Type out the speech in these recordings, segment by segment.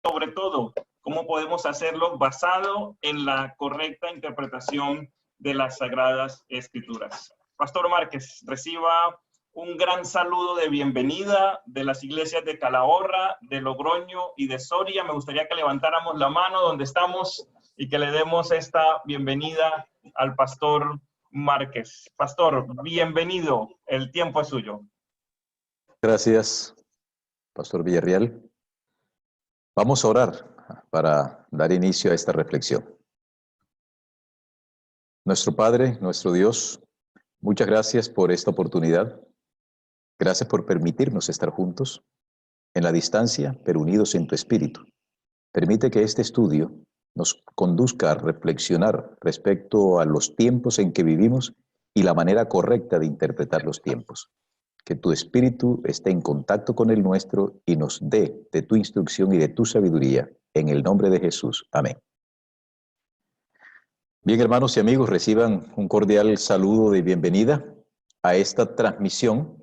sobre todo, cómo podemos hacerlo basado en la correcta interpretación de las Sagradas Escrituras. Pastor Márquez, reciba un gran saludo de bienvenida de las iglesias de Calahorra, de Logroño y de Soria. Me gustaría que levantáramos la mano donde estamos y que le demos esta bienvenida al Pastor Márquez. Pastor, bienvenido. El tiempo es suyo. Gracias, Pastor Villarreal. Vamos a orar para dar inicio a esta reflexión. Nuestro Padre, nuestro Dios, muchas gracias por esta oportunidad. Gracias por permitirnos estar juntos, en la distancia, pero unidos en tu espíritu. Permite que este estudio nos conduzca a reflexionar respecto a los tiempos en que vivimos y la manera correcta de interpretar los tiempos. Que tu espíritu esté en contacto con el nuestro y nos dé de tu instrucción y de tu sabiduría. En el nombre de Jesús. Amén. Bien, hermanos y amigos, reciban un cordial saludo de bienvenida a esta transmisión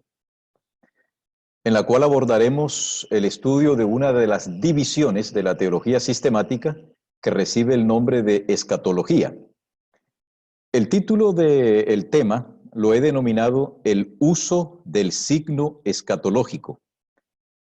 en la cual abordaremos el estudio de una de las divisiones de la teología sistemática que recibe el nombre de escatología. El título del tema lo he denominado el uso del signo escatológico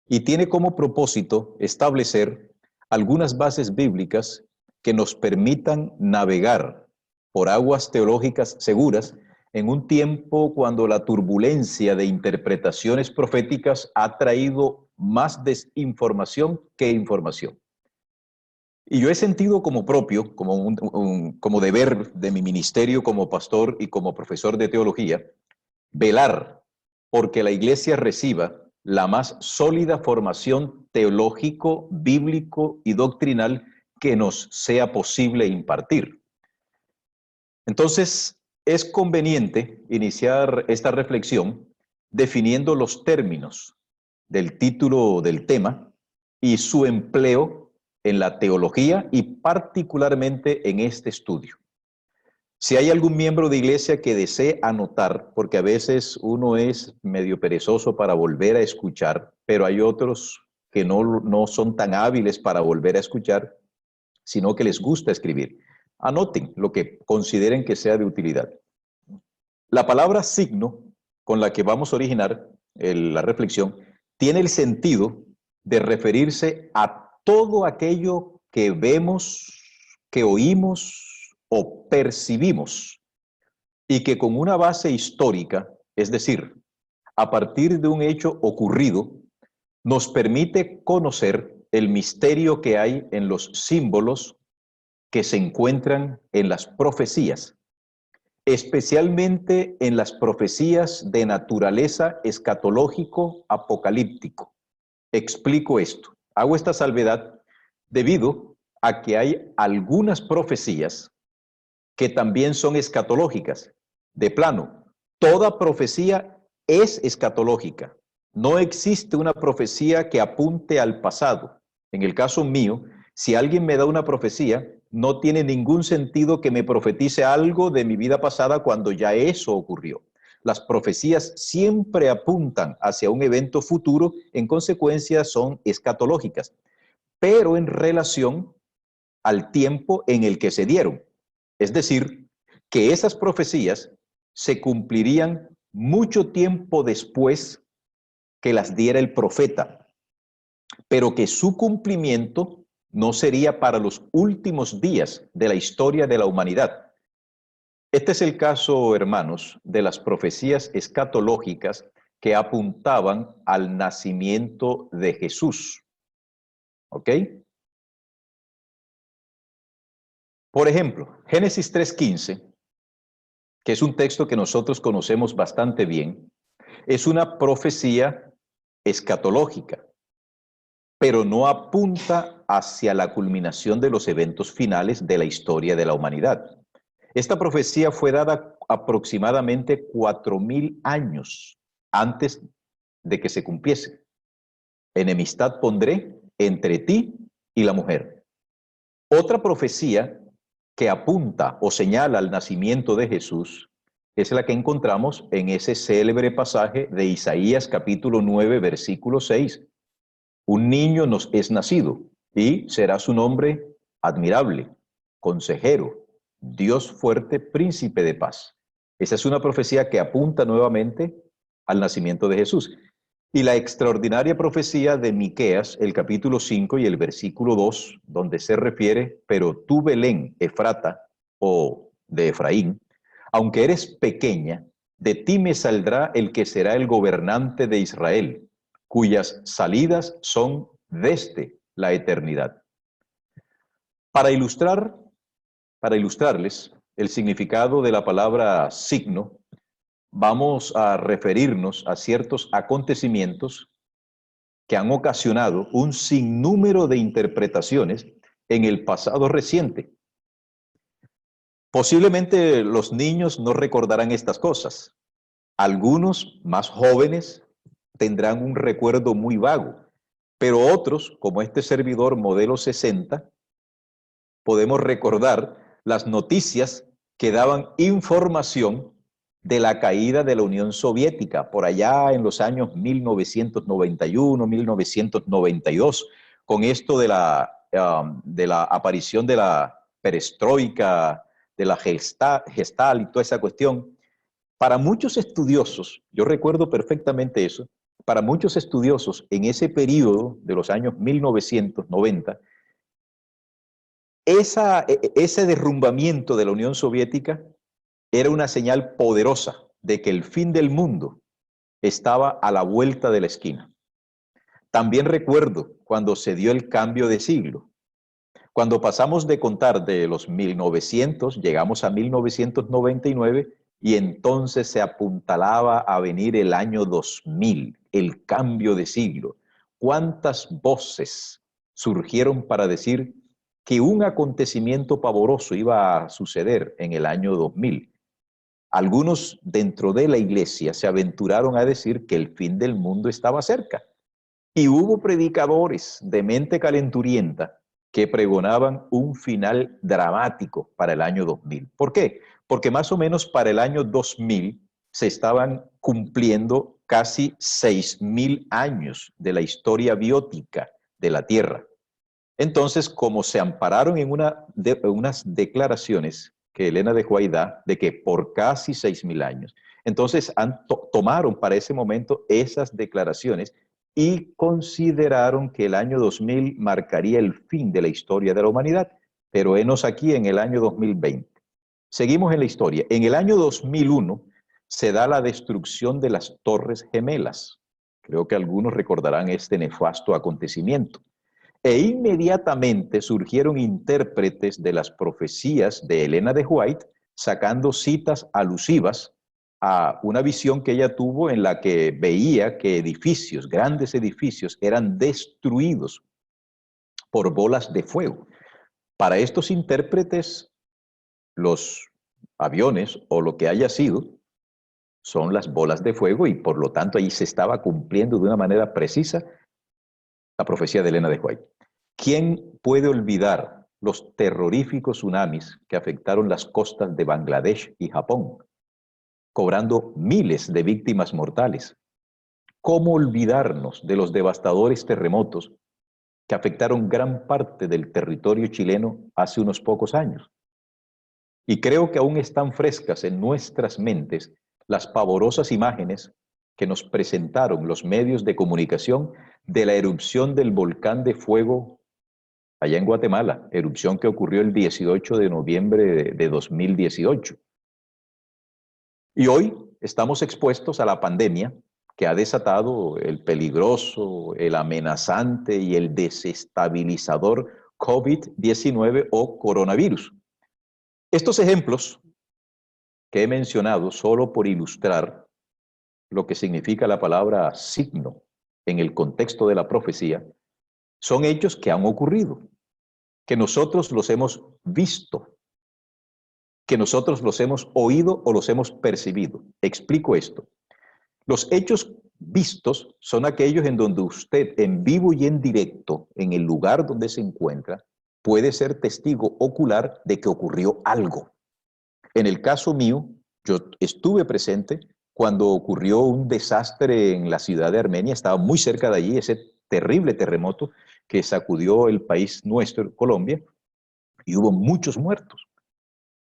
y tiene como propósito establecer algunas bases bíblicas que nos permitan navegar por aguas teológicas seguras en un tiempo cuando la turbulencia de interpretaciones proféticas ha traído más desinformación que información. Y yo he sentido como propio, como deber de mi ministerio como pastor y como profesor de teología, velar porque la iglesia reciba la más sólida formación teológico, bíblico y doctrinal que nos sea posible impartir. Entonces, es conveniente iniciar esta reflexión definiendo los términos del título del tema y su empleo en la teología y particularmente en este estudio. Si hay algún miembro de iglesia que desee anotar, porque a veces uno es medio perezoso para volver a escuchar, pero hay otros que no son tan hábiles para volver a escuchar, sino que les gusta escribir. Anoten lo que consideren que sea de utilidad. La palabra signo, con la que vamos a originar la reflexión, tiene el sentido de referirse a todo aquello que vemos, que oímos o percibimos y que con una base histórica, es decir, a partir de un hecho ocurrido, nos permite conocer el misterio que hay en los símbolos que se encuentran en las profecías, especialmente en las profecías de naturaleza escatológico-apocalíptico. Explico esto. Hago esta salvedad debido a que hay algunas profecías que también son escatológicas. De plano, toda profecía es escatológica. No existe una profecía que apunte al pasado. En el caso mío, si alguien me da una profecía, no tiene ningún sentido que me profetice algo de mi vida pasada cuando ya eso ocurrió. Las profecías siempre apuntan hacia un evento futuro, en consecuencia son escatológicas, pero en relación al tiempo en el que se dieron. Es decir, que esas profecías se cumplirían mucho tiempo después que las diera el profeta, pero que su cumplimiento no sería para los últimos días de la historia de la humanidad. Este es el caso, hermanos, de las profecías escatológicas que apuntaban al nacimiento de Jesús. ¿Ok? Por ejemplo, Génesis 3:15, que es un texto que nosotros conocemos bastante bien, es una profecía escatológica, pero no apunta hacia la culminación de los eventos finales de la historia de la humanidad. Esta profecía fue dada aproximadamente 4000 años antes de que se cumpliese. Enemistad pondré entre ti y la mujer. Otra profecía que apunta o señala al nacimiento de Jesús es la que encontramos en ese célebre pasaje de Isaías capítulo 9, versículo 6. Un niño nos es nacido, y será su nombre admirable, consejero, Dios fuerte, príncipe de paz. Esa es una profecía que apunta nuevamente al nacimiento de Jesús. Y la extraordinaria profecía de Miqueas, el capítulo 5 y el versículo 2, donde se refiere, pero tú, Belén, Efrata, o de Efraín, aunque eres pequeña, de ti me saldrá el que será el gobernante de Israel, cuyas salidas son desde la eternidad. Para ilustrarles el significado de la palabra signo, vamos a referirnos a ciertos acontecimientos que han ocasionado un sinnúmero de interpretaciones en el pasado reciente. Posiblemente los niños no recordarán estas cosas. Algunos más jóvenes tendrán un recuerdo muy vago, pero otros, como este servidor modelo 60, podemos recordar las noticias que daban información de la caída de la Unión Soviética por allá en los años 1991, 1992, con esto de la aparición de la perestroika, de la gestal y toda esa cuestión. Para muchos estudiosos, yo recuerdo perfectamente eso, para muchos estudiosos en ese periodo de los años 1990, ese derrumbamiento de la Unión Soviética era una señal poderosa de que el fin del mundo estaba a la vuelta de la esquina. También recuerdo cuando se dio el cambio de siglo. Cuando pasamos de contar de los 1900, llegamos a 1999 y entonces se apuntalaba a venir el año 2000, el cambio de siglo. ¿Cuántas voces surgieron para decir que un acontecimiento pavoroso iba a suceder en el año 2000? Algunos dentro de la iglesia se aventuraron a decir que el fin del mundo estaba cerca. Y hubo predicadores de mente calenturienta que pregonaban un final dramático para el año 2000. ¿Por qué? Porque más o menos para el año 2000 se estaban cumpliendo casi 6.000 años de la historia biótica de la Tierra. Entonces, como se ampararon en unas declaraciones que Elena de White da, de que por casi 6.000 años, entonces tomaron para ese momento esas declaraciones y consideraron que el año 2000 marcaría el fin de la historia de la humanidad. Pero henos aquí en el año 2020. Seguimos en la historia. En el año 2001 se da la destrucción de las Torres Gemelas. Creo que algunos recordarán este nefasto acontecimiento. E inmediatamente surgieron intérpretes de las profecías de Elena de White, sacando citas alusivas a una visión que ella tuvo en la que veía que edificios, grandes edificios, eran destruidos por bolas de fuego. Para estos intérpretes, los aviones o lo que haya sido son las bolas de fuego y por lo tanto ahí se estaba cumpliendo de una manera precisa la profecía de Elena de White. ¿Quién puede olvidar los terroríficos tsunamis que afectaron las costas de Bangladesh y Japón, cobrando miles de víctimas mortales? ¿Cómo olvidarnos de los devastadores terremotos que afectaron gran parte del territorio chileno hace unos pocos años? Y creo que aún están frescas en nuestras mentes las pavorosas imágenes que nos presentaron los medios de comunicación de la erupción del volcán de fuego allá en Guatemala, erupción que ocurrió el 18 de noviembre de 2018. Y hoy estamos expuestos a la pandemia que ha desatado el peligroso, el amenazante y el desestabilizador COVID-19 o coronavirus. Estos ejemplos que he mencionado solo por ilustrar lo que significa la palabra signo en el contexto de la profecía, son hechos que han ocurrido, que nosotros los hemos visto, que nosotros los hemos oído o los hemos percibido. Explico esto. Los hechos vistos son aquellos en donde usted, en vivo y en directo, en el lugar donde se encuentra, puede ser testigo ocular de que ocurrió algo. En el caso mío, yo estuve presente cuando ocurrió un desastre en la ciudad de Armenia, estaba muy cerca de allí, ese terrible terremoto que sacudió el país nuestro, Colombia, y hubo muchos muertos.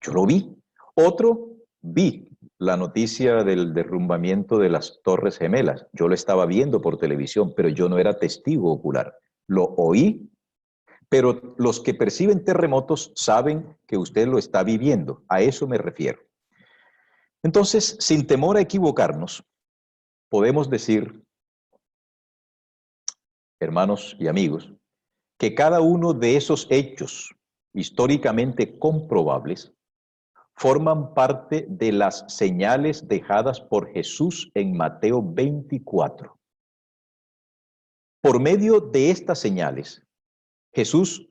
Yo lo vi. Otro, vi la noticia del derrumbamiento de las Torres Gemelas. Yo lo estaba viendo por televisión, pero yo no era testigo ocular. Lo oí, pero los que perciben terremotos saben que usted lo está viviendo. A eso me refiero. Entonces, sin temor a equivocarnos, podemos decir, hermanos y amigos, que cada uno de esos hechos históricamente comprobables forman parte de las señales dejadas por Jesús en Mateo 24. Por medio de estas señales, Jesús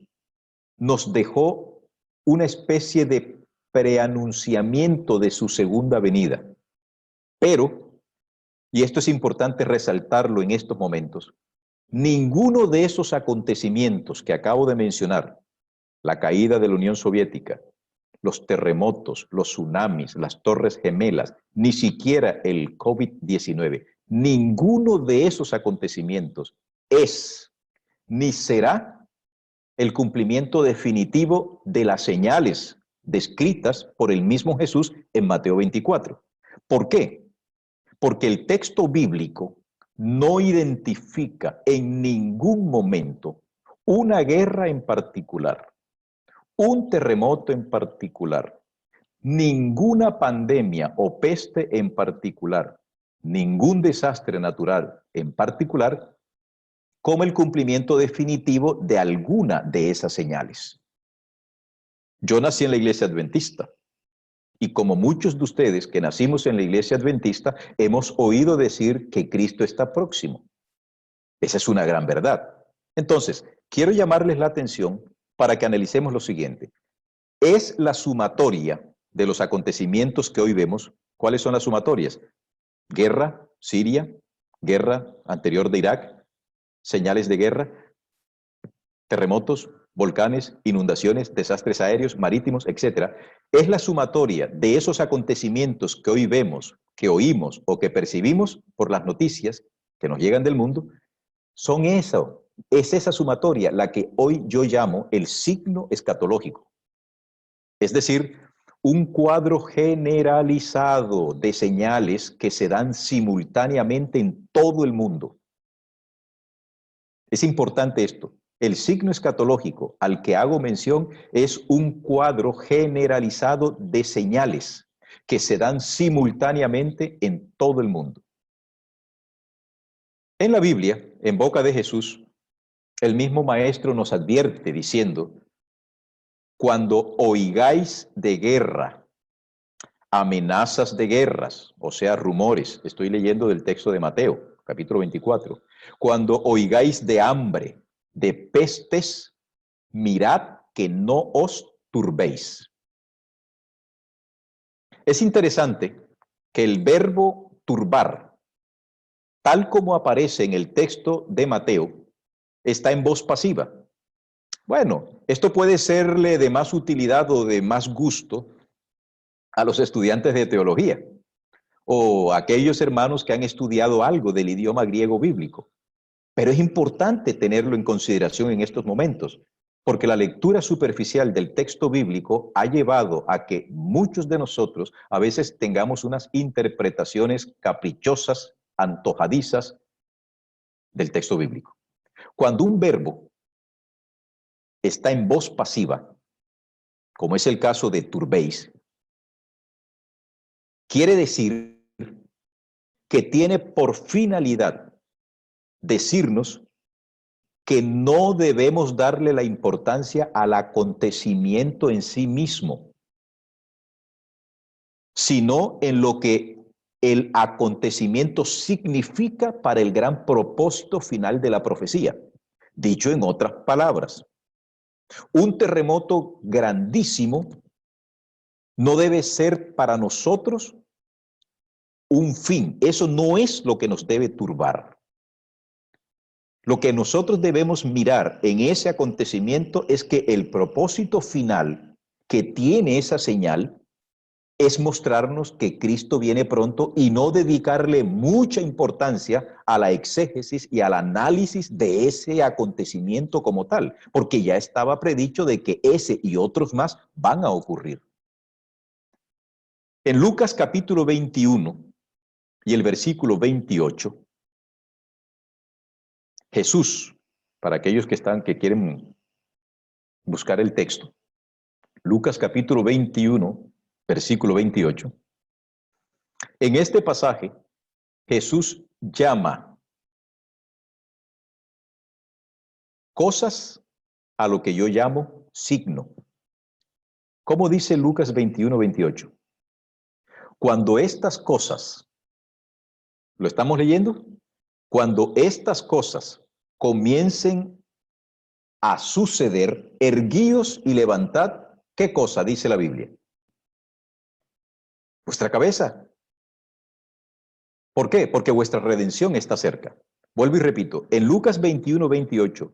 nos dejó una especie de preanunciamiento de su segunda venida. Pero, y esto es importante resaltarlo en estos momentos, ninguno de esos acontecimientos que acabo de mencionar, la caída de la Unión Soviética, los terremotos, los tsunamis, las Torres Gemelas, ni siquiera el COVID-19, ninguno de esos acontecimientos es ni será el cumplimiento definitivo de las señales descritas por el mismo Jesús en Mateo 24. ¿Por qué? Porque el texto bíblico no identifica en ningún momento una guerra en particular, un terremoto en particular, ninguna pandemia o peste en particular, ningún desastre natural en particular, como el cumplimiento definitivo de alguna de esas señales. Yo nací en la iglesia adventista y como muchos de ustedes que nacimos en la iglesia adventista, hemos oído decir que Cristo está próximo. Esa es una gran verdad. Entonces, quiero llamarles la atención para que analicemos lo siguiente. Es la sumatoria de los acontecimientos que hoy vemos. ¿Cuáles son las sumatorias? Guerra, Siria, guerra anterior de Irak, señales de guerra, terremotos, volcanes, inundaciones, desastres aéreos, marítimos, etc. Es la sumatoria de esos acontecimientos que hoy vemos, que oímos o que percibimos por las noticias que nos llegan del mundo. Son eso, es esa sumatoria la que hoy yo llamo el signo escatológico. Es decir, un cuadro generalizado de señales que se dan simultáneamente en todo el mundo. Es importante esto. El signo escatológico al que hago mención es un cuadro generalizado de señales que se dan simultáneamente en todo el mundo. En la Biblia, en boca de Jesús, el mismo Maestro nos advierte diciendo: cuando oigáis de guerra, amenazas de guerras, o sea, rumores, estoy leyendo del texto de Mateo, capítulo 24, cuando oigáis de hambre, de pestes, mirad que no os turbéis. Es interesante que el verbo turbar, tal como aparece en el texto de Mateo, está en voz pasiva. Bueno, esto puede serle de más utilidad o de más gusto a los estudiantes de teología o a aquellos hermanos que han estudiado algo del idioma griego bíblico. Pero es importante tenerlo en consideración en estos momentos, porque la lectura superficial del texto bíblico ha llevado a que muchos de nosotros a veces tengamos unas interpretaciones caprichosas, antojadizas del texto bíblico. Cuando un verbo está en voz pasiva, como es el caso de turbéis, quiere decir que tiene por finalidad decirnos que no debemos darle la importancia al acontecimiento en sí mismo, sino en lo que el acontecimiento significa para el gran propósito final de la profecía. Dicho en otras palabras, un terremoto grandísimo no debe ser para nosotros un fin. Eso no es lo que nos debe turbar. Lo que nosotros debemos mirar en ese acontecimiento es que el propósito final que tiene esa señal es mostrarnos que Cristo viene pronto y no dedicarle mucha importancia a la exégesis y al análisis de ese acontecimiento como tal, porque ya estaba predicho de que ese y otros más van a ocurrir. En Lucas capítulo 21 y el versículo 28, Jesús, para aquellos que quieren buscar el texto, Lucas capítulo 21, versículo 28, en este pasaje Jesús llama cosas a lo que yo llamo signo. ¿Cómo dice Lucas 21, 28? Cuando estas cosas, ¿lo estamos leyendo? Cuando estas cosas comiencen a suceder, erguíos y levantad, ¿qué cosa dice la Biblia? Vuestra cabeza. ¿Por qué? Porque vuestra redención está cerca. Vuelvo y repito, en Lucas 21, 28,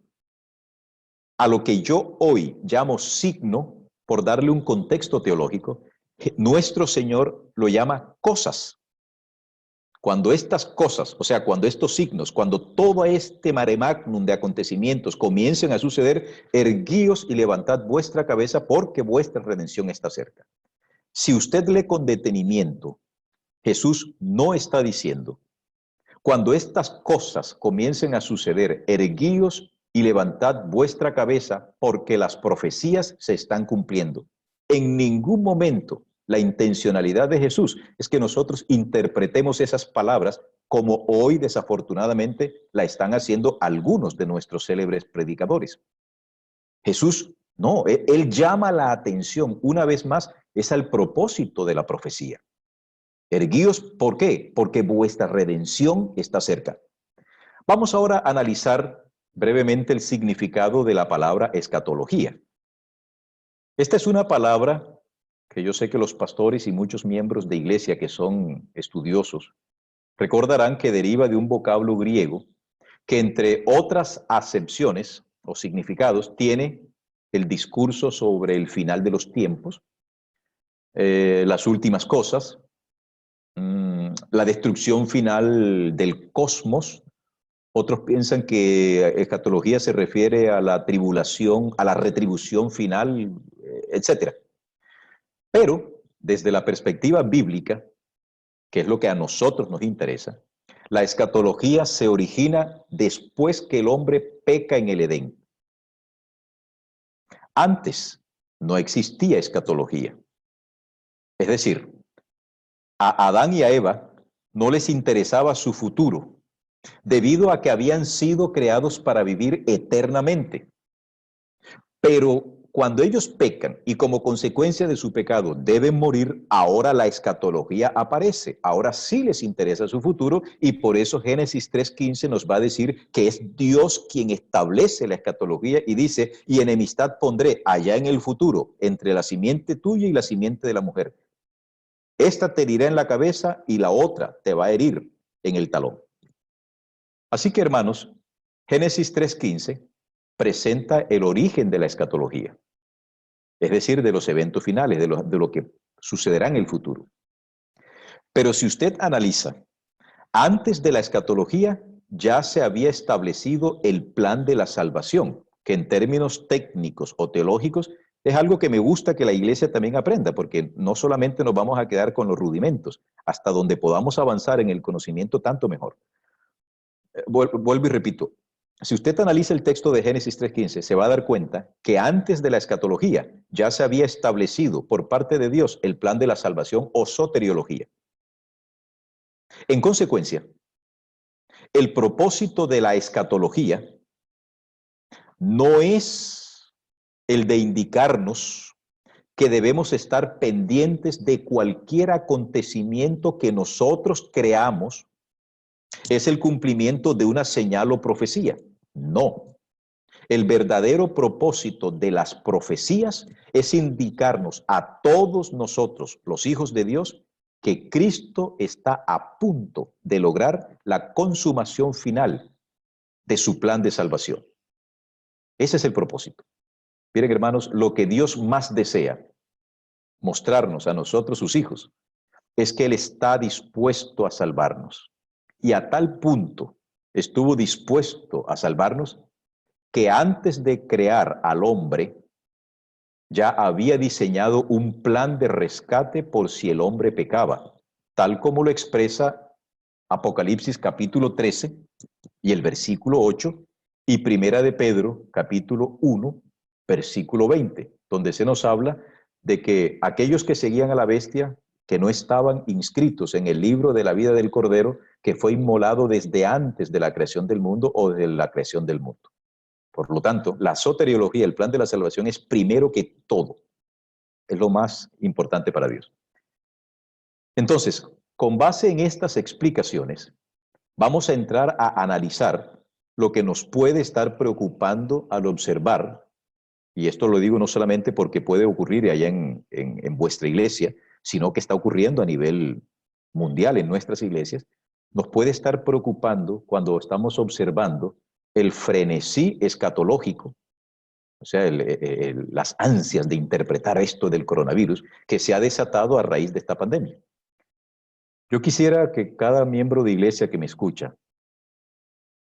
a lo que yo hoy llamo signo, por darle un contexto teológico, nuestro Señor lo llama cosas. Cuando estas cosas, o sea, cuando estos signos, cuando todo este mare magnum de acontecimientos comiencen a suceder, erguíos y levantad vuestra cabeza porque vuestra redención está cerca. Si usted lee con detenimiento, Jesús no está diciendo, cuando estas cosas comiencen a suceder, erguíos y levantad vuestra cabeza porque las profecías se están cumpliendo. En ningún momento la intencionalidad de Jesús es que nosotros interpretemos esas palabras como hoy desafortunadamente la están haciendo algunos de nuestros célebres predicadores. Jesús no, él llama la atención una vez más, es al propósito de la profecía. Erguíos, ¿por qué? Porque vuestra redención está cerca. Vamos ahora a analizar brevemente el significado de la palabra escatología. Esta es una palabra que yo sé que los pastores y muchos miembros de iglesia que son estudiosos recordarán que deriva de un vocablo griego que, entre otras acepciones o significados, tiene el discurso sobre el final de los tiempos, las últimas cosas, la destrucción final del cosmos. Otros piensan que escatología se refiere a la tribulación, a la retribución final, etc. Pero desde la perspectiva bíblica, que es lo que a nosotros nos interesa, la escatología se origina después que el hombre peca en el Edén. Antes no existía escatología. Es decir, a Adán y a Eva no les interesaba su futuro, debido a que habían sido creados para vivir eternamente. Pero cuando ellos pecan y como consecuencia de su pecado deben morir, ahora la escatología aparece. Ahora sí les interesa su futuro y por eso Génesis 3:15 nos va a decir que es Dios quien establece la escatología y dice, y enemistad pondré allá en el futuro entre la simiente tuya y la simiente de la mujer. Esta te herirá en la cabeza y la otra te va a herir en el talón. Así que, hermanos, Génesis 3:15 presenta el origen de la escatología, es decir, de los eventos finales, de lo que sucederá en el futuro. Pero si usted analiza, antes de la escatología ya se había establecido el plan de la salvación, que en términos técnicos o teológicos es algo que me gusta que la iglesia también aprenda, porque no solamente nos vamos a quedar con los rudimentos, hasta donde podamos avanzar en el conocimiento, tanto mejor. Vuelvo y repito, si usted analiza el texto de Génesis 3:15, se va a dar cuenta que antes de la escatología ya se había establecido por parte de Dios el plan de la salvación o soteriología. En consecuencia, el propósito de la escatología no es el de indicarnos que debemos estar pendientes de cualquier acontecimiento que nosotros creamos es el cumplimiento de una señal o profecía. No. El verdadero propósito de las profecías es indicarnos a todos nosotros, los hijos de Dios, que Cristo está a punto de lograr la consumación final de su plan de salvación. Ese es el propósito. Miren, hermanos, lo que Dios más desea mostrarnos a nosotros, sus hijos, es que Él está dispuesto a salvarnos. Y a tal punto estuvo dispuesto a salvarnos que antes de crear al hombre, ya había diseñado un plan de rescate por si el hombre pecaba, tal como lo expresa Apocalipsis capítulo 13 y el versículo 8 y Primera de Pedro capítulo 1, versículo 20, donde se nos habla de que aquellos que seguían a la bestia, que no estaban inscritos en el libro de la vida del Cordero, que fue inmolado desde antes de la creación del mundo o de la creación del mundo. Por lo tanto, la soteriología, el plan de la salvación, es primero que todo. Es lo más importante para Dios. Entonces, con base en estas explicaciones, vamos a entrar a analizar lo que nos puede estar preocupando al observar, y esto lo digo no solamente porque puede ocurrir allá en vuestra iglesia, sino que está ocurriendo a nivel mundial en nuestras iglesias, nos puede estar preocupando cuando estamos observando el frenesí escatológico, o sea, las ansias de interpretar esto del coronavirus que se ha desatado a raíz de esta pandemia. Yo quisiera que cada miembro de iglesia que me escucha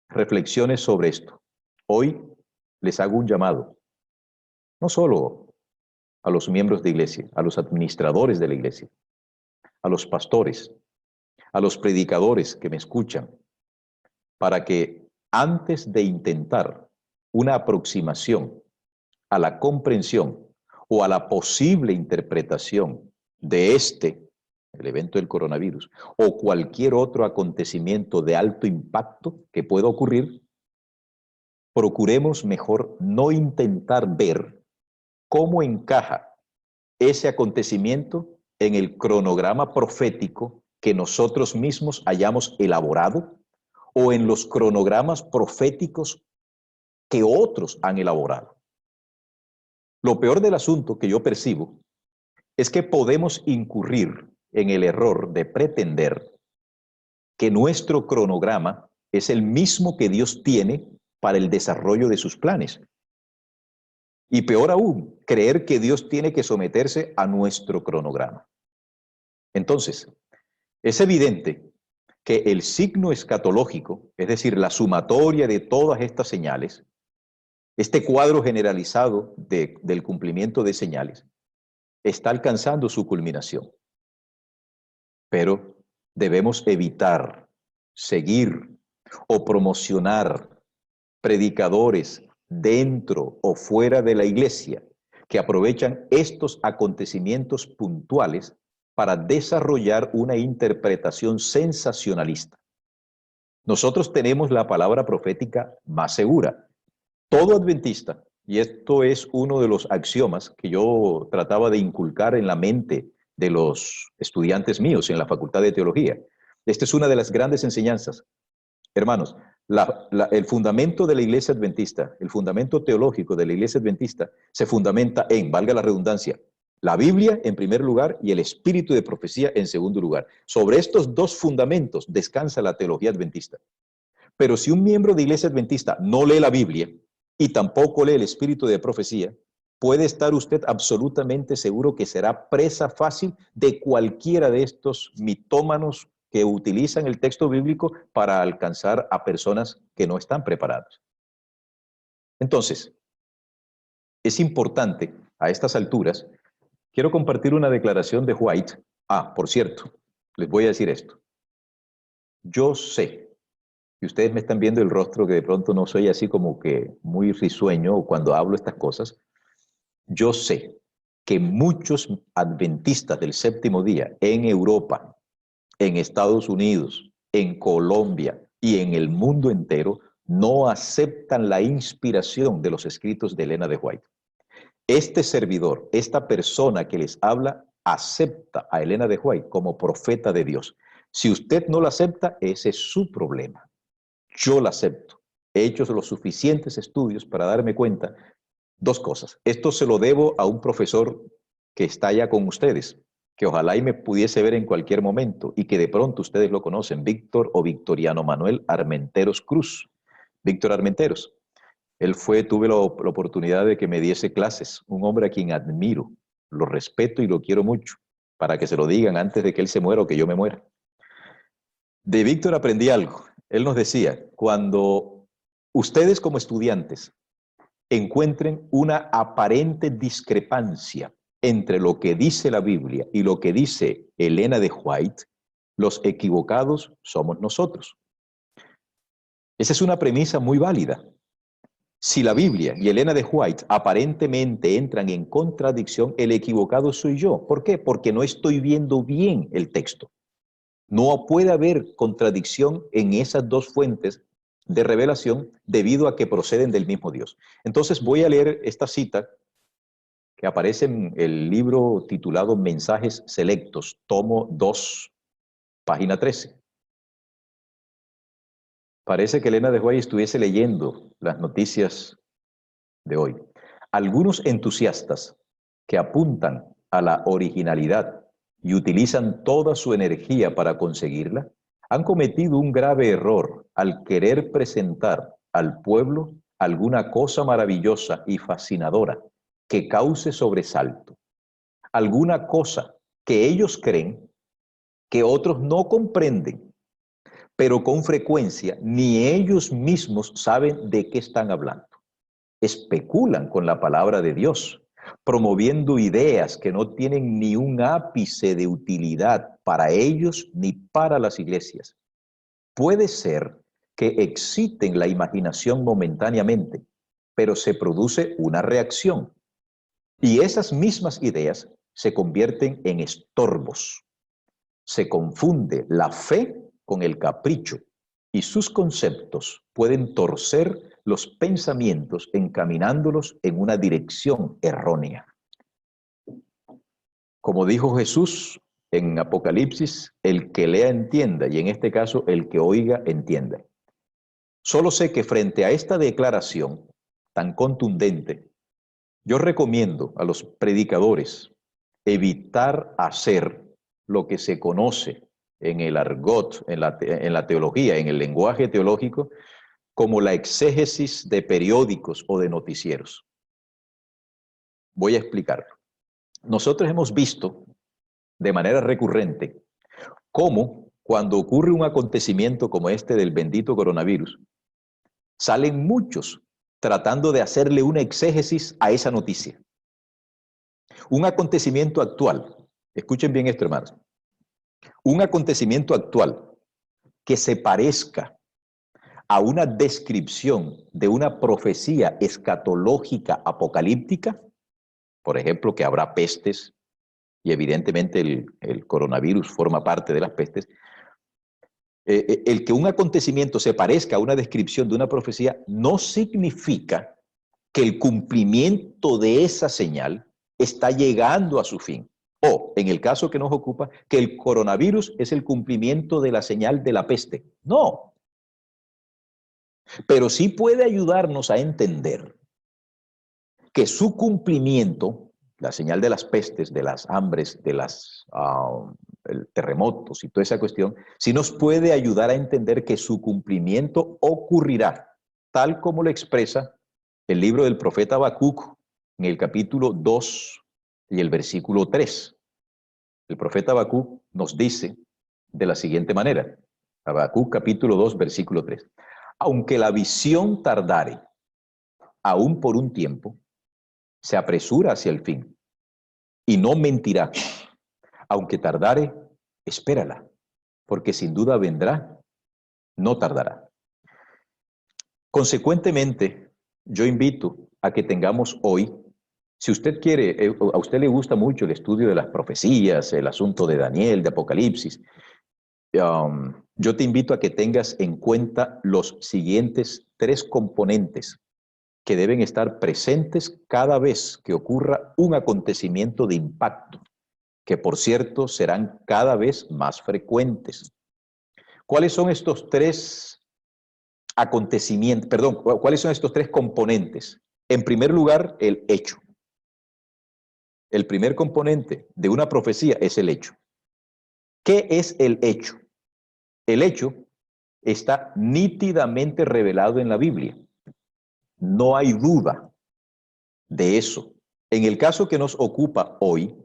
reflexione sobre esto. Hoy les hago un llamado, no solo a los miembros de iglesia, a los administradores de la iglesia, a los pastores, a los predicadores que me escuchan, para que antes de intentar una aproximación a la comprensión o a la posible interpretación de el evento del coronavirus, o cualquier otro acontecimiento de alto impacto que pueda ocurrir, procuremos mejor no intentar ver cómo encaja ese acontecimiento en el cronograma profético que nosotros mismos hayamos elaborado o en los cronogramas proféticos que otros han elaborado. Lo peor del asunto que yo percibo es que podemos incurrir en el error de pretender que nuestro cronograma es el mismo que Dios tiene para el desarrollo de sus planes. Y peor aún, creer que Dios tiene que someterse a nuestro cronograma. Entonces, es evidente que el signo escatológico, es decir, la sumatoria de todas estas señales, este cuadro generalizado del cumplimiento de señales, está alcanzando su culminación. Pero debemos evitar seguir o promocionar predicadores dentro o fuera de la iglesia que aprovechan estos acontecimientos puntuales para desarrollar una interpretación sensacionalista. Nosotros tenemos la palabra profética más segura. Todo adventista, y esto es uno de los axiomas que yo trataba de inculcar en la mente de los estudiantes míos en la Facultad de Teología. Esta es una de las grandes enseñanzas. Hermanos, el fundamento de la iglesia adventista, el fundamento teológico de la iglesia adventista, se fundamenta en, valga la redundancia, la Biblia en primer lugar y el espíritu de profecía en segundo lugar. Sobre estos dos fundamentos descansa la teología adventista. Pero si un miembro de iglesia adventista no lee la Biblia y tampoco lee el espíritu de profecía, puede estar usted absolutamente seguro que será presa fácil de cualquiera de estos mitómanos que utilizan el texto bíblico para alcanzar a personas que no están preparadas. Entonces, es importante a estas alturas, quiero compartir una declaración de White. Por cierto, les voy a decir esto. Yo sé, y ustedes me están viendo el rostro que de pronto no soy así como que muy risueño cuando hablo estas cosas. Yo sé que muchos adventistas del séptimo día en Europa, en Estados Unidos, en Colombia y en el mundo entero no aceptan la inspiración de los escritos de Elena de White. Este servidor, esta persona que les habla, acepta a Elena de White como profeta de Dios. Si usted no la acepta, ese es su problema. Yo la acepto. He hecho los suficientes estudios para darme cuenta. Dos cosas. Esto se lo debo a un profesor que está allá con ustedes, que ojalá y me pudiese ver en cualquier momento y que de pronto ustedes lo conocen, Víctor o Victoriano Manuel Armenteros Cruz. Víctor Armenteros. Él tuve la oportunidad de que me diese clases, un hombre a quien admiro. lo respeto y lo quiero mucho, para que se lo digan antes de que él se muera o que yo me muera. De Víctor aprendí algo. Él nos decía, cuando ustedes como estudiantes encuentren una aparente discrepancia entre lo que dice la Biblia y lo que dice Elena de White, los equivocados somos nosotros. Esa es una premisa muy válida. Si la Biblia y Elena de White aparentemente entran en contradicción, el equivocado soy yo. ¿Por qué? Porque no estoy viendo bien el texto. No puede haber contradicción en esas dos fuentes de revelación debido a que proceden del mismo Dios. Entonces voy a leer esta cita que aparece en el libro titulado Mensajes Selectos, tomo 2, página 13. Parece que Elena de White estuviese leyendo las noticias de hoy. Algunos entusiastas que apuntan a la originalidad y utilizan toda su energía para conseguirla, han cometido un grave error al querer presentar al pueblo alguna cosa maravillosa y fascinadora que cause sobresalto, alguna cosa que ellos creen que otros no comprenden, pero con frecuencia ni ellos mismos saben de qué están hablando. Especulan con la palabra de Dios, promoviendo ideas que no tienen ni un ápice de utilidad para ellos ni para las iglesias. Puede ser que exciten la imaginación momentáneamente, pero se produce una reacción. Y esas mismas ideas se convierten en estorbos. Se confunde la fe con el capricho y sus conceptos pueden torcer los pensamientos encaminándolos en una dirección errónea. Como dijo Jesús en Apocalipsis, el que lea entienda, y en este caso el que oiga entienda. Solo sé que frente a esta declaración tan contundente, yo recomiendo a los predicadores evitar hacer lo que se conoce en el argot, en la teología, en el lenguaje teológico, como la exégesis de periódicos o de noticieros. Voy a explicarlo. Nosotros hemos visto de manera recurrente cómo cuando ocurre un acontecimiento como este del bendito coronavirus, salen muchos tratando de hacerle una exégesis a esa noticia. Un acontecimiento actual, escuchen bien esto, hermanos, un acontecimiento actual que se parezca a una descripción de una profecía escatológica apocalíptica, por ejemplo, que habrá pestes, y evidentemente el coronavirus forma parte de las pestes, el que un acontecimiento se parezca a una descripción de una profecía no significa que el cumplimiento de esa señal está llegando a su fin. O, en el caso que nos ocupa, que el coronavirus es el cumplimiento de la señal de la peste. No. Pero sí puede ayudarnos a entender que su cumplimiento, la señal de las pestes, de las hambres, de los terremotos y toda esa cuestión, sí nos puede ayudar a entender que su cumplimiento ocurrirá, tal como lo expresa el libro del profeta Habacuc en el capítulo 2 y el versículo 3. El profeta Habacuc nos dice de la siguiente manera, Habacuc capítulo 2, versículo 3. Aunque la visión tardare, aún por un tiempo, se apresura hacia el fin, y no mentirá. Aunque tardare, espérala, porque sin duda vendrá, no tardará. Consecuentemente, yo invito a que tengamos hoy, si usted quiere, a usted le gusta mucho el estudio de las profecías, el asunto de Daniel, de Apocalipsis, yo te invito a que tengas en cuenta los siguientes 3 componentes que deben estar presentes cada vez que ocurra un acontecimiento de impacto, que por cierto serán cada vez más frecuentes. ¿Cuáles son estos 3 acontecimientos? Perdón, ¿cuáles son estos 3 componentes? En primer lugar, el hecho. El primer componente de una profecía es el hecho. ¿Qué es el hecho? El hecho está nítidamente revelado en la Biblia. No hay duda de eso. En el caso que nos ocupa hoy,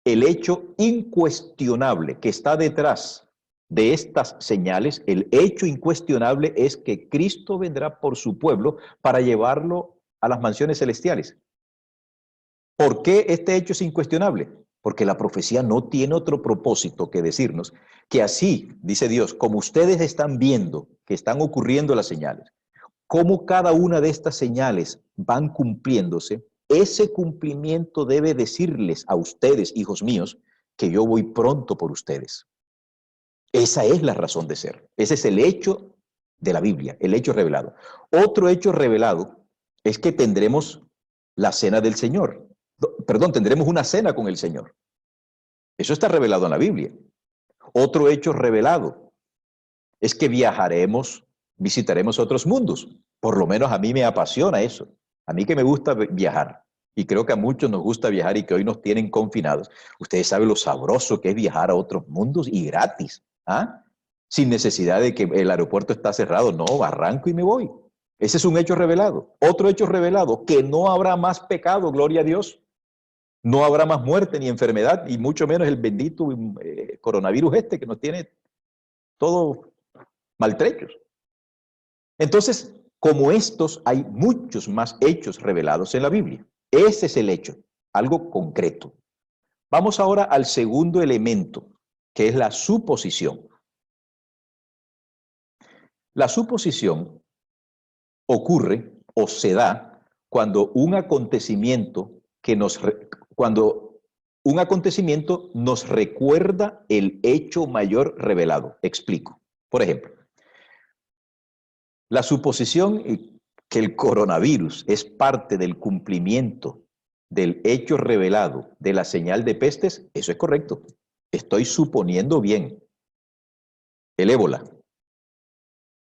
el hecho incuestionable que está detrás de estas señales, el hecho incuestionable es que Cristo vendrá por su pueblo para llevarlo a las mansiones celestiales. ¿Por qué este hecho es incuestionable? Porque la profecía no tiene otro propósito que decirnos que así, dice Dios, como ustedes están viendo que están ocurriendo las señales, cómo cada una de estas señales van cumpliéndose, ese cumplimiento debe decirles a ustedes, hijos míos, que yo voy pronto por ustedes. Esa es la razón de ser. Ese es el hecho de la Biblia, el hecho revelado. Otro hecho revelado es que tendremos la cena del Señor. Perdón, tendremos una cena con el Señor. Eso está revelado en la Biblia. Otro hecho revelado es que viajaremos, visitaremos otros mundos. Por lo menos a mí me apasiona eso. A mí que me gusta viajar. Y creo que a muchos nos gusta viajar y que hoy nos tienen confinados. Ustedes saben lo sabroso que es viajar a otros mundos y gratis. ¿Ah? Sin necesidad de que el aeropuerto está cerrado. No, arranco y me voy. Ese es un hecho revelado. Otro hecho revelado, que no habrá más pecado, gloria a Dios. No habrá más muerte ni enfermedad, y mucho menos el bendito coronavirus este que nos tiene todos maltrechos. Entonces, como estos, hay muchos más hechos revelados en la Biblia. Ese es el hecho, algo concreto. Vamos ahora al segundo elemento, que es la suposición. La suposición ocurre o se da cuando un acontecimiento nos recuerda el hecho mayor revelado. Explico. Por ejemplo, la suposición que el coronavirus es parte del cumplimiento del hecho revelado de la señal de pestes, eso es correcto. Estoy suponiendo bien. El ébola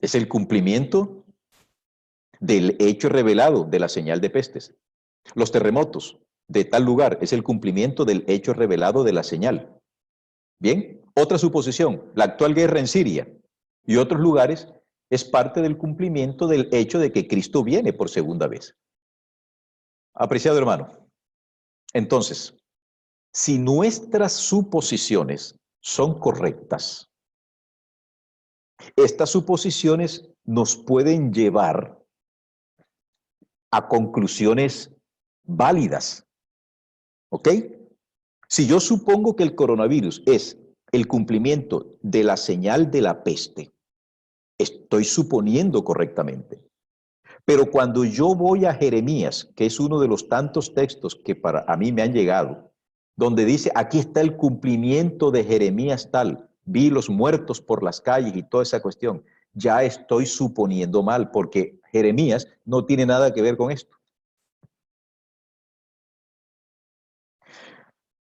es el cumplimiento del hecho revelado de la señal de pestes. Los terremotos de tal lugar es el cumplimiento del hecho revelado de la señal. Bien, otra suposición, la actual guerra en Siria y otros lugares es parte del cumplimiento del hecho de que Cristo viene por segunda vez. Apreciado hermano, entonces, si nuestras suposiciones son correctas, estas suposiciones nos pueden llevar a conclusiones válidas. ¿Ok? Si yo supongo que el coronavirus es el cumplimiento de la señal de la peste, estoy suponiendo correctamente. Pero cuando yo voy a Jeremías, que es uno de los tantos textos que a mí me han llegado, donde dice, aquí está el cumplimiento de Jeremías tal, vi los muertos por las calles y toda esa cuestión, ya estoy suponiendo mal, porque Jeremías no tiene nada que ver con esto.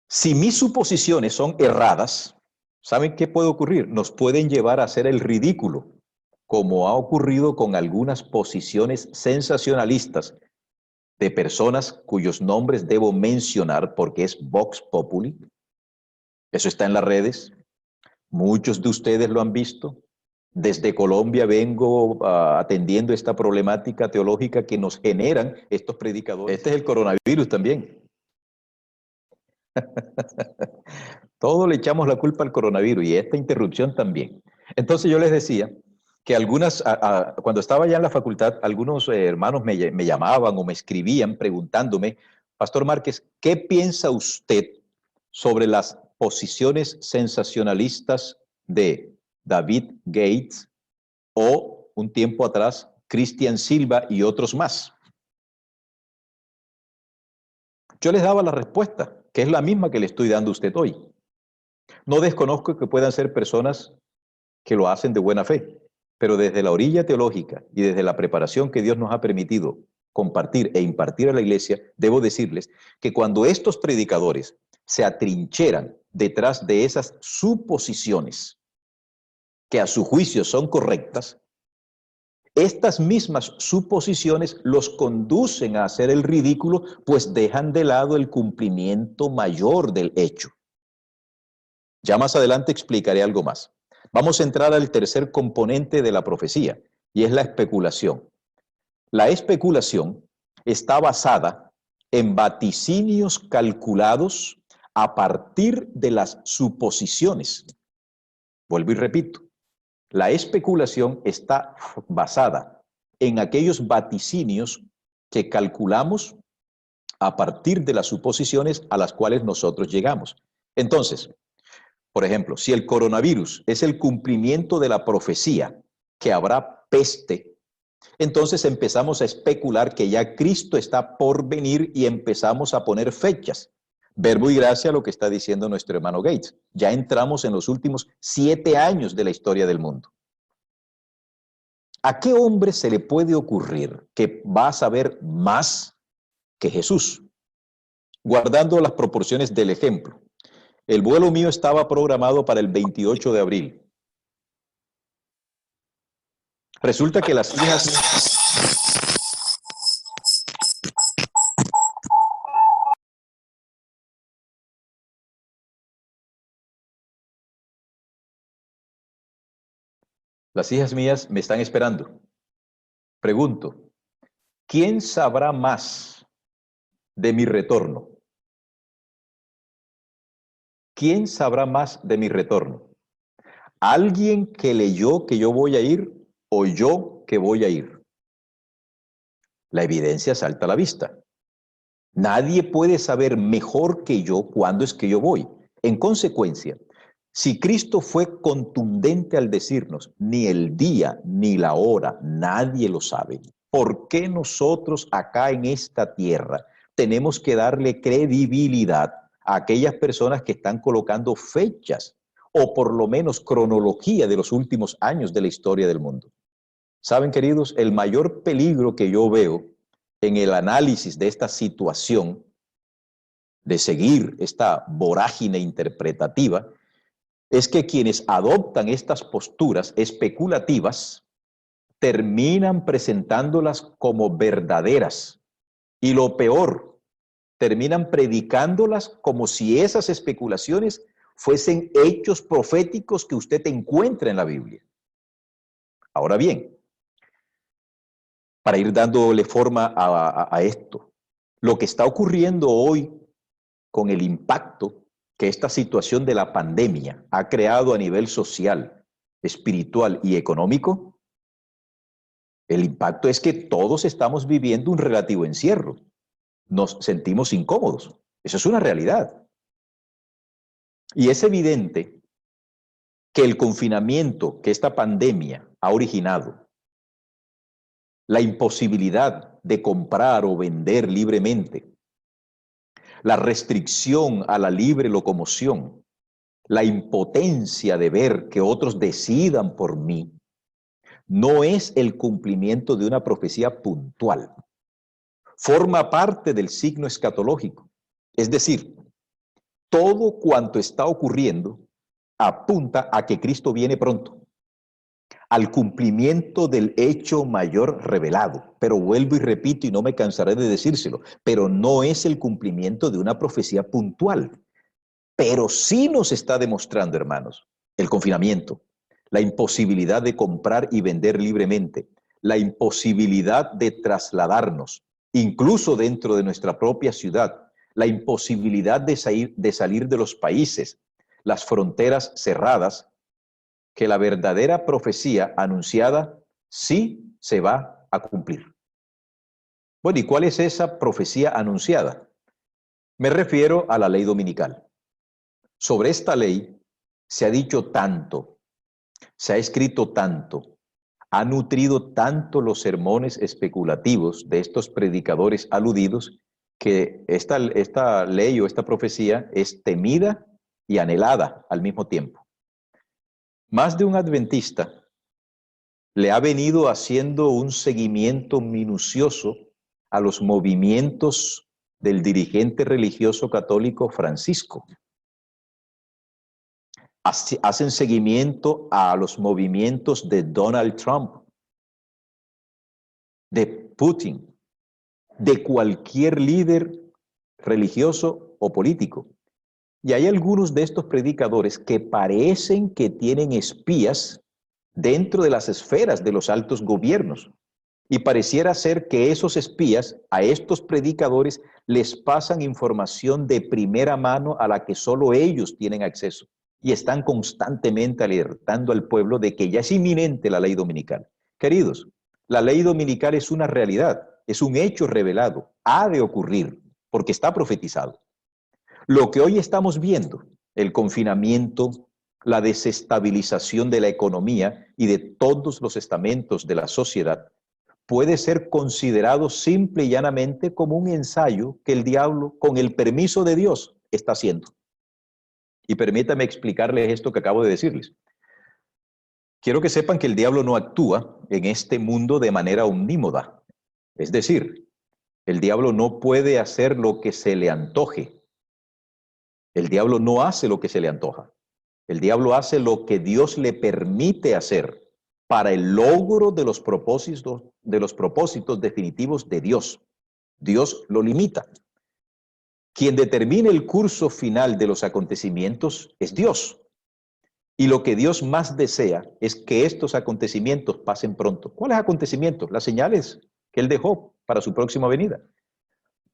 Si mis suposiciones son erradas, ¿saben qué puede ocurrir? Nos pueden llevar a hacer el ridículo, como ha ocurrido con algunas posiciones sensacionalistas de personas cuyos nombres debo mencionar porque es Vox Populi. Eso está en las redes. Muchos de ustedes lo han visto. Desde Colombia vengo atendiendo esta problemática teológica que nos generan estos predicadores. Este es el coronavirus también. Todo le echamos la culpa al coronavirus y esta interrupción también. Entonces yo les decía que cuando estaba ya en la facultad, algunos hermanos me llamaban o me escribían preguntándome, Pastor Márquez, ¿qué piensa usted sobre las posiciones sensacionalistas de David Gates o un tiempo atrás Cristian Silva y otros más? Yo les daba la respuesta, que es la misma que le estoy dando a usted hoy. No desconozco que puedan ser personas que lo hacen de buena fe, pero desde la orilla teológica y desde la preparación que Dios nos ha permitido compartir e impartir a la iglesia, debo decirles que cuando estos predicadores se atrincheran detrás de esas suposiciones que a su juicio son correctas, estas mismas suposiciones los conducen a hacer el ridículo, pues dejan de lado el cumplimiento mayor del hecho. Ya más adelante explicaré algo más. Vamos a entrar al tercer componente de la profecía, y es la especulación. La especulación está basada en vaticinios calculados a partir de las suposiciones. Vuelvo y repito, la especulación está basada en aquellos vaticinios que calculamos a partir de las suposiciones a las cuales nosotros llegamos. Entonces, por ejemplo, si el coronavirus es el cumplimiento de la profecía que habrá peste, entonces empezamos a especular que ya Cristo está por venir y empezamos a poner fechas. Verbo y gracia lo que está diciendo nuestro hermano Gates. Ya entramos en los últimos 7 años de la historia del mundo. ¿A qué hombre se le puede ocurrir que va a saber más que Jesús? Guardando las proporciones del ejemplo. El vuelo mío estaba programado para el 28 de abril. Resulta que las hijas mías me están esperando. Pregunto, ¿quién sabrá más de mi retorno? ¿Quién sabrá más de mi retorno? ¿Alguien que leyó que yo voy a ir o yo que voy a ir? La evidencia salta a la vista. Nadie puede saber mejor que yo cuándo es que yo voy. En consecuencia, si Cristo fue contundente al decirnos, ni el día ni la hora, nadie lo sabe, ¿por qué nosotros acá en esta tierra tenemos que darle credibilidad a aquellas personas que están colocando fechas o por lo menos cronología de los últimos años de la historia del mundo? Saben, queridos, el mayor peligro que yo veo en el análisis de esta situación, de seguir esta vorágine interpretativa, es que quienes adoptan estas posturas especulativas terminan presentándolas como verdaderas y lo peor, terminan predicándolas como si esas especulaciones fuesen hechos proféticos que usted encuentra en la Biblia. Ahora bien, para ir dándole forma a esto, lo que está ocurriendo hoy con el impacto que esta situación de la pandemia ha creado a nivel social, espiritual y económico, el impacto es que todos estamos viviendo un relativo encierro. Nos sentimos incómodos. Eso es una realidad. Y es evidente que el confinamiento que esta pandemia ha originado, la imposibilidad de comprar o vender libremente, la restricción a la libre locomoción, la impotencia de ver que otros decidan por mí, no es el cumplimiento de una profecía puntual. Forma parte del signo escatológico. Es decir, todo cuanto está ocurriendo apunta a que Cristo viene pronto, al cumplimiento del hecho mayor revelado. Pero vuelvo y repito, y no me cansaré de decírselo, pero no es el cumplimiento de una profecía puntual. Pero sí nos está demostrando, hermanos, el confinamiento, la imposibilidad de comprar y vender libremente, la imposibilidad de trasladarnos, incluso dentro de nuestra propia ciudad, la imposibilidad de salir de los países, las fronteras cerradas, que la verdadera profecía anunciada sí se va a cumplir. Bueno, ¿y cuál es esa profecía anunciada? Me refiero a la ley dominical. Sobre esta ley se ha dicho tanto, se ha escrito tanto, ha nutrido tanto los sermones especulativos de estos predicadores aludidos, que esta ley o esta profecía es temida y anhelada al mismo tiempo. Más de un adventista le ha venido haciendo un seguimiento minucioso a los movimientos del dirigente religioso católico Francisco. Hacen seguimiento a los movimientos de Donald Trump, de Putin, de cualquier líder religioso o político. Y hay algunos de estos predicadores que parecen que tienen espías dentro de las esferas de los altos gobiernos. Y pareciera ser que esos espías, a estos predicadores, les pasan información de primera mano a la que solo ellos tienen acceso. Y están constantemente alertando al pueblo de que ya es inminente la ley dominical. Queridos, la ley dominical es una realidad, es un hecho revelado, ha de ocurrir, porque está profetizado. Lo que hoy estamos viendo, el confinamiento, la desestabilización de la economía y de todos los estamentos de la sociedad, puede ser considerado simple y llanamente como un ensayo que el diablo, con el permiso de Dios, está haciendo. Y permítame explicarles esto que acabo de decirles. Quiero que sepan que el diablo no actúa en este mundo de manera omnímoda. Es decir, el diablo no puede hacer lo que se le antoje. El diablo no hace lo que se le antoja. El diablo hace lo que Dios le permite hacer para el logro de los propósitos definitivos de Dios. Dios lo limita. Quien determina el curso final de los acontecimientos es Dios. Y lo que Dios más desea es que estos acontecimientos pasen pronto. ¿Cuáles acontecimientos? Las señales que Él dejó para su próxima venida.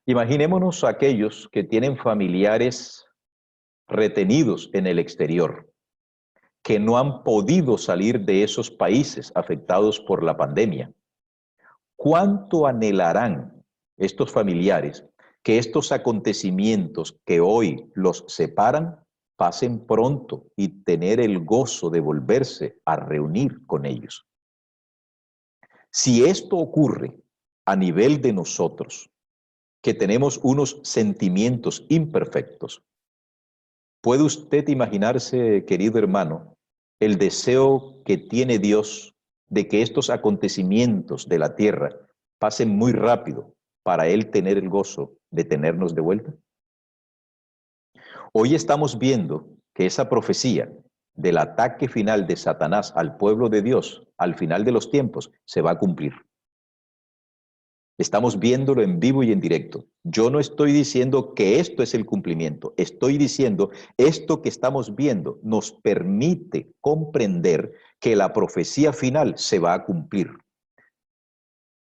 Imaginémonos a aquellos que tienen familiares retenidos en el exterior, que no han podido salir de esos países afectados por la pandemia. ¿Cuánto anhelarán estos familiares que estos acontecimientos que hoy los separan pasen pronto y tener el gozo de volverse a reunir con ellos? Si esto ocurre a nivel de nosotros, que tenemos unos sentimientos imperfectos, ¿puede usted imaginarse, querido hermano, el deseo que tiene Dios de que estos acontecimientos de la tierra pasen muy rápido para Él tener el gozo de tenernos de vuelta? Hoy estamos viendo que esa profecía del ataque final de Satanás al pueblo de Dios al final de los tiempos se va a cumplir. Estamos viéndolo en vivo y en directo. Yo no estoy diciendo que esto es el cumplimiento. Estoy diciendo esto que estamos viendo nos permite comprender que la profecía final se va a cumplir.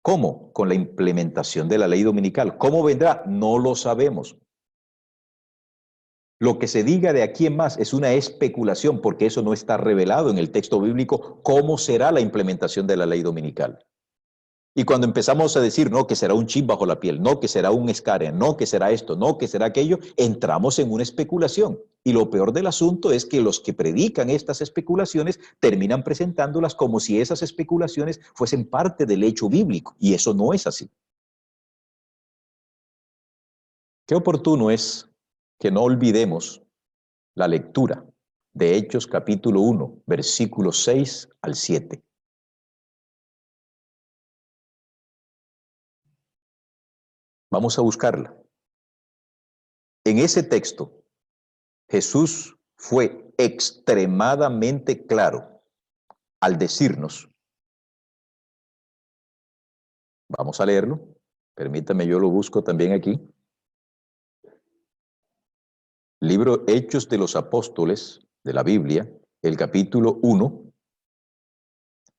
¿Cómo? Con la implementación de la ley dominical. ¿Cómo vendrá? No lo sabemos. Lo que se diga de aquí en más es una especulación porque eso no está revelado en el texto bíblico cómo será la implementación de la ley dominical. Y cuando empezamos a decir, no, que será un chip bajo la piel, no, que será un escáner, no, que será esto, no, que será aquello, entramos en una especulación. Y lo peor del asunto es que los que predican estas especulaciones terminan presentándolas como si esas especulaciones fuesen parte del hecho bíblico. Y eso no es así. Qué oportuno es que no olvidemos la lectura de Hechos capítulo 1, versículos 6 al 7. Vamos a buscarla. En ese texto, Jesús fue extremadamente claro al decirnos, vamos a leerlo, permítame, yo lo busco también aquí. Libro Hechos de los Apóstoles de la Biblia, el capítulo 1,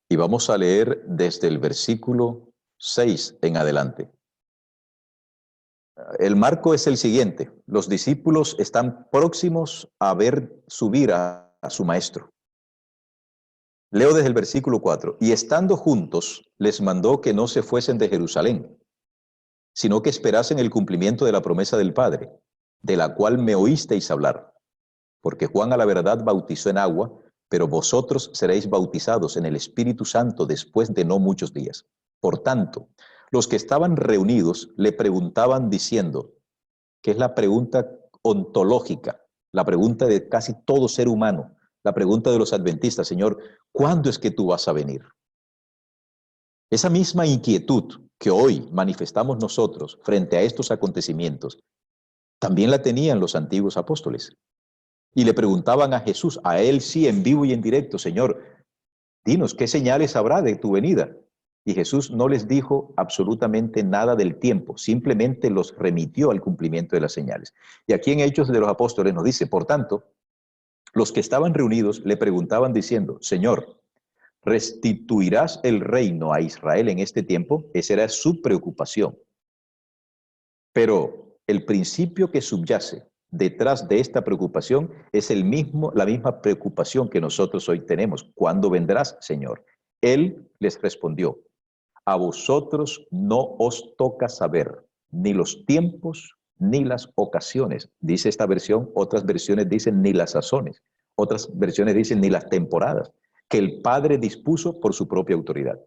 y vamos a leer desde el versículo 6 en adelante. El marco es el siguiente: los discípulos están próximos a ver subir a su maestro. Leo desde el versículo 4. Y estando juntos, les mandó que no se fuesen de Jerusalén, sino que esperasen el cumplimiento de la promesa del Padre, de la cual me oísteis hablar. Porque Juan a la verdad bautizó en agua, pero vosotros seréis bautizados en el Espíritu Santo después de no muchos días. Por tanto, los que estaban reunidos le preguntaban diciendo, que es la pregunta ontológica, la pregunta de casi todo ser humano, la pregunta de los adventistas: Señor, ¿cuándo es que tú vas a venir? Esa misma inquietud que hoy manifestamos nosotros frente a estos acontecimientos, también la tenían los antiguos apóstoles. Y le preguntaban a Jesús, a él sí, en vivo y en directo: Señor, dinos, ¿qué señales habrá de tu venida? Y Jesús no les dijo absolutamente nada del tiempo, simplemente los remitió al cumplimiento de las señales. Y aquí en Hechos de los Apóstoles nos dice, por tanto, los que estaban reunidos le preguntaban diciendo, Señor, ¿Restituirás el reino a Israel en este tiempo? Esa era su preocupación. Pero el principio que subyace detrás de esta preocupación es la misma preocupación que nosotros hoy tenemos. ¿Cuándo vendrás, Señor? Él les respondió: a vosotros no os toca saber ni los tiempos ni las ocasiones. Dice esta versión, otras versiones dicen ni las sazones, otras versiones dicen ni las temporadas, que el Padre dispuso por su propia autoridad.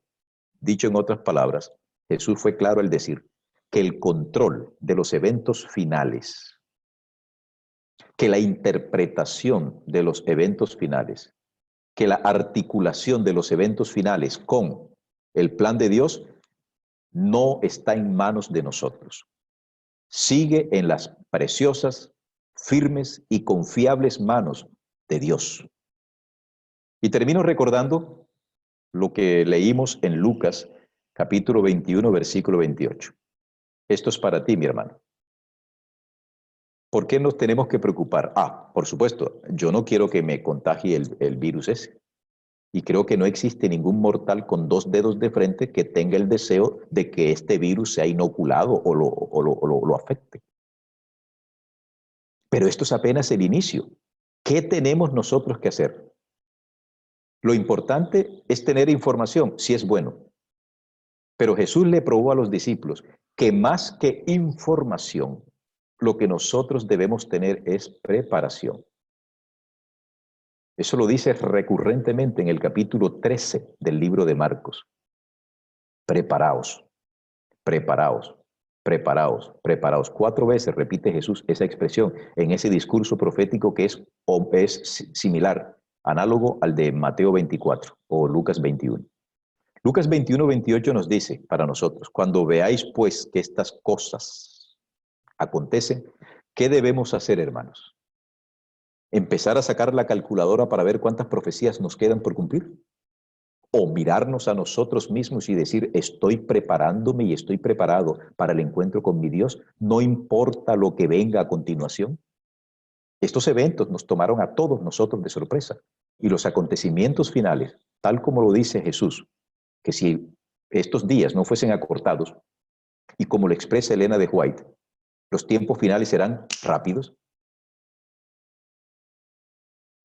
Dicho en otras palabras, Jesús fue claro al decir que el control de los eventos finales, que la interpretación de los eventos finales, que la articulación de los eventos finales con el plan de Dios no está en manos de nosotros. Sigue en las preciosas, firmes y confiables manos de Dios. Y termino recordando lo que leímos en Lucas, capítulo 21, versículo 28. Esto es para ti, mi hermano. ¿Por qué nos tenemos que preocupar? Por supuesto, yo no quiero que me contagie el virus ese. Y creo que no existe ningún mortal con 2 dedos de frente que tenga el deseo de que este virus sea inoculado o lo afecte. Pero esto es apenas el inicio. ¿Qué tenemos nosotros que hacer? Lo importante es tener información, si es bueno. Pero Jesús le probó a los discípulos que más que información, lo que nosotros debemos tener es preparación. Eso lo dice recurrentemente en el capítulo 13 del libro de Marcos. Preparaos, preparaos, preparaos, preparaos. 4 veces repite Jesús esa expresión en ese discurso profético que es similar, análogo al de Mateo 24 o Lucas 21. Lucas 21, 28 nos dice para nosotros: cuando veáis pues que estas cosas acontecen, ¿qué debemos hacer, hermanos? ¿Empezar a sacar la calculadora para ver cuántas profecías nos quedan por cumplir? ¿O mirarnos a nosotros mismos y decir, estoy preparándome y estoy preparado para el encuentro con mi Dios, no importa lo que venga a continuación? Estos eventos nos tomaron a todos nosotros de sorpresa, y los acontecimientos finales, tal como lo dice Jesús, que si estos días no fuesen acortados, y como lo expresa Elena de White, los tiempos finales serán rápidos.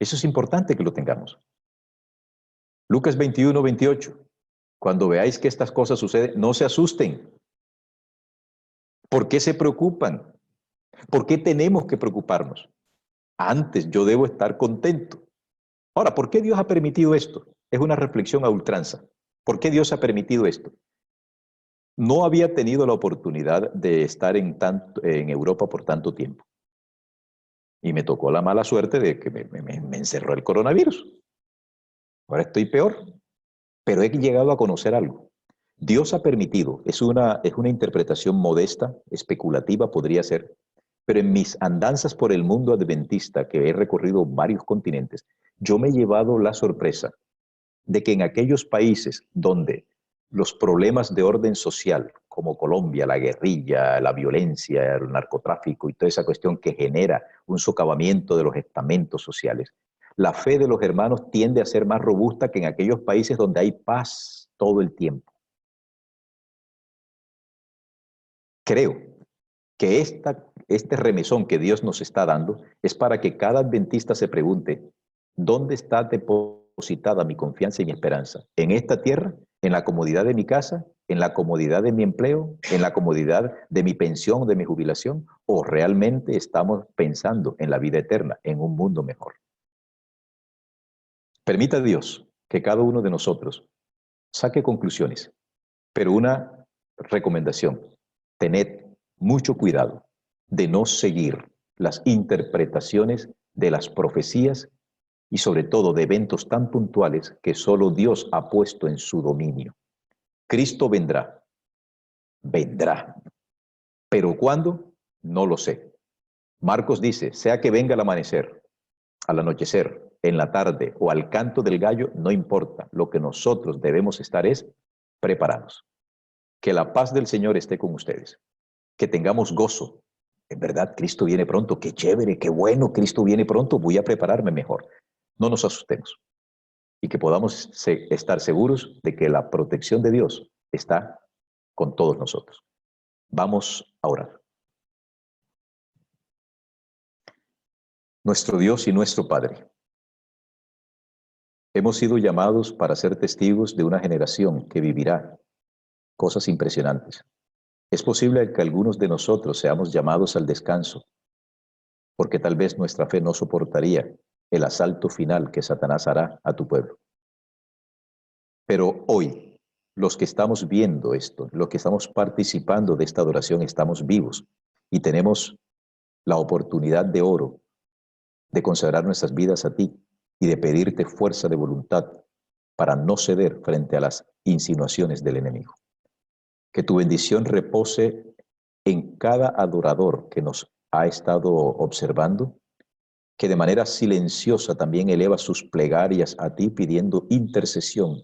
Eso es importante que lo tengamos. Lucas 21, 28. Cuando veáis que estas cosas suceden, no se asusten. ¿Por qué se preocupan? ¿Por qué tenemos que preocuparnos? Antes yo debo estar contento. Ahora, ¿por qué Dios ha permitido esto? Es una reflexión a ultranza. ¿Por qué Dios ha permitido esto? No había tenido la oportunidad de estar en Europa por tanto tiempo. Y me tocó la mala suerte de que me encerró el coronavirus. Ahora estoy peor, pero he llegado a conocer algo. Dios ha permitido, es una interpretación modesta, especulativa podría ser, pero en mis andanzas por el mundo adventista, que he recorrido varios continentes, yo me he llevado la sorpresa de que en aquellos países donde los problemas de orden social, como Colombia, la guerrilla, la violencia, el narcotráfico y toda esa cuestión que genera un socavamiento de los estamentos sociales, la fe de los hermanos tiende a ser más robusta que en aquellos países donde hay paz todo el tiempo. Creo que este remesón que Dios nos está dando es para que cada adventista se pregunte, ¿dónde está depositada mi confianza y mi esperanza? ¿En esta tierra? ¿En la comodidad de mi casa? ¿En la comodidad de mi empleo? ¿En la comodidad de mi pensión, de mi jubilación? ¿O realmente estamos pensando en la vida eterna, en un mundo mejor? Permita Dios que cada uno de nosotros saque conclusiones, pero una recomendación: tened mucho cuidado de no seguir las interpretaciones de las profecías y sobre todo de eventos tan puntuales que solo Dios ha puesto en su dominio. Cristo vendrá, vendrá, pero ¿cuándo? No lo sé. Marcos dice, sea que venga al amanecer, al anochecer, en la tarde o al canto del gallo, no importa. Lo que nosotros debemos estar es preparados. Que la paz del Señor esté con ustedes. Que tengamos gozo. En verdad, Cristo viene pronto. Qué chévere, qué bueno, Cristo viene pronto. Voy a prepararme mejor. No nos asustemos. y que podamos estar seguros de que la protección de Dios está con todos nosotros. Vamos a orar. Nuestro Dios y nuestro Padre, hemos sido llamados para ser testigos de una generación que vivirá cosas impresionantes. Es posible que algunos de nosotros seamos llamados al descanso, porque tal vez nuestra fe no soportaría el asalto final que Satanás hará a tu pueblo. Pero hoy, los que estamos viendo esto, los que estamos participando de esta adoración, estamos vivos y tenemos la oportunidad de oro de consagrar nuestras vidas a ti y de pedirte fuerza de voluntad para no ceder frente a las insinuaciones del enemigo. Que tu bendición repose en cada adorador que nos ha estado observando, que de manera silenciosa también eleva sus plegarias a ti pidiendo intercesión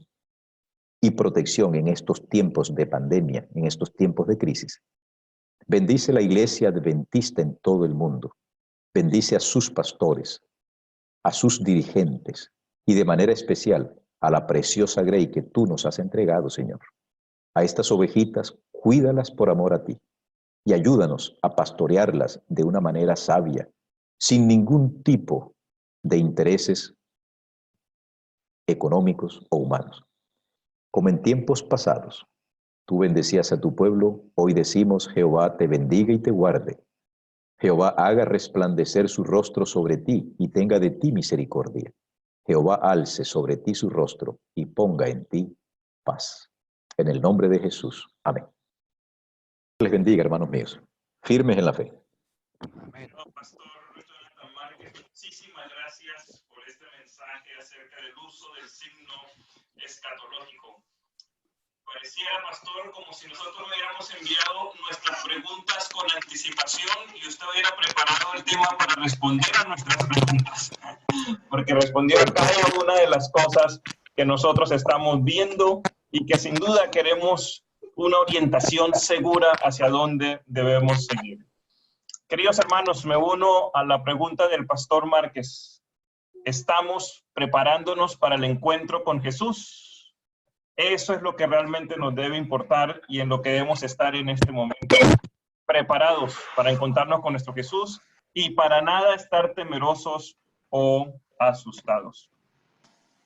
y protección en estos tiempos de pandemia, en estos tiempos de crisis. Bendice la iglesia adventista en todo el mundo. Bendice a sus pastores, a sus dirigentes y de manera especial a la preciosa grey que tú nos has entregado, Señor. A estas ovejitas, cuídalas por amor a ti y ayúdanos a pastorearlas de una manera sabia, sin ningún tipo de intereses económicos o humanos. Como en tiempos pasados, tú bendecías a tu pueblo, hoy decimos, Jehová te bendiga y te guarde. Jehová haga resplandecer su rostro sobre ti y tenga de ti misericordia. Jehová alce sobre ti su rostro y ponga en ti paz. En el nombre de Jesús. Amén. Les bendiga, hermanos míos. Firmes en la fe. Amén. Pastor Jonathan Márquez, muchísimas gracias por este mensaje acerca del uso del signo escatológico. Pareciera, pastor, como si nosotros hubiéramos enviado nuestras preguntas con anticipación y usted hubiera preparado el tema para responder a nuestras preguntas. Porque respondió a cada una de las cosas que nosotros estamos viendo y que sin duda queremos una orientación segura hacia dónde debemos seguir. Queridos hermanos, me uno a la pregunta del pastor Márquez. ¿Estamos preparándonos para el encuentro con Jesús? Eso es lo que realmente nos debe importar y en lo que debemos estar en este momento. Preparados para encontrarnos con nuestro Jesús y para nada estar temerosos o asustados.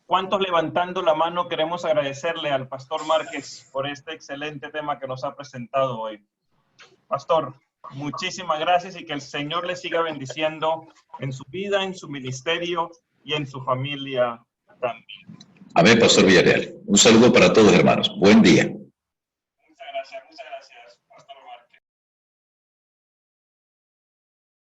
¿Cuántos levantando la mano queremos agradecerle al pastor Márquez por este excelente tema que nos ha presentado hoy? Pastor, muchísimas gracias y que el Señor le siga bendiciendo en su vida, en su ministerio y en su familia también. Amén, Pastor Villarreal. Un saludo para todos, hermanos. Buen día.